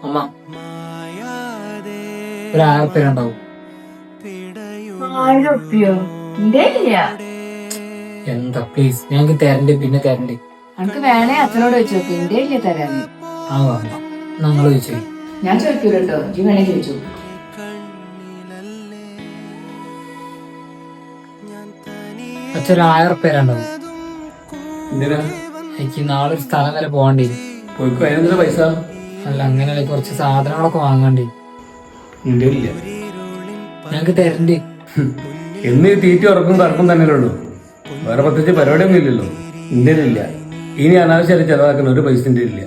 അമ്മ ഒരു 1000 ഉറുപ്പ്യ ഉണ്ടാവും. 1000 ഉറുപ്പ്യോ? എന്റെ ഇല്ല. എന്താ പ്ലീസ്, ഞങ്ങൾക്ക് തരണ്ട്, പിന്നെ തരണ്ട്. അനക്ക് വേണേ അച്ഛനോട് ചോദിച്ചു നോക്ക്, എന്റെ ഇല്ല തരാന്. ആ വേണ്ട, നിങ്ങൾ ചോദിച്ചു. ഞാൻ ചോദിക്കൂല കേട്ടോ, ഇജ്ജ് വേണേ ചോദിച്ചു. അച്ഛൻ ഒരു 1000 ഉറുപ്പ്യ ഉണ്ടാവും. എന്തിനാ? എനിക്ക് നാളെ ഒരു സ്ഥലം വരെ പോകണ്ടി. പോയിക്കോ, അതിനെന്തിനാ പൈസ? അല്ല, അങ്ങനെയല്ല, കുറച്ച് സാധനങ്ങളൊക്കെ വാങ്ങാണ്ടി. എന്റെ ഇല്ല. ഞങ്ങൾക്ക് തരണ്ട്. എന്ന് ഈ തീറ്റ ഉറക്കും കറക്കും തന്നെയല്ലേ ഉള്ളൂ, വേറെ പ്രത്യേകിച്ച് പരിപാടിയൊന്നും ഇല്ലല്ലോ. ഇന്ത്യയിലില്ല. ഇനി അനാവശ്യമായിട്ട് ചെലവാക്കുന്ന ഒരു പൈസ ഇന്ത്യയിലില്ല.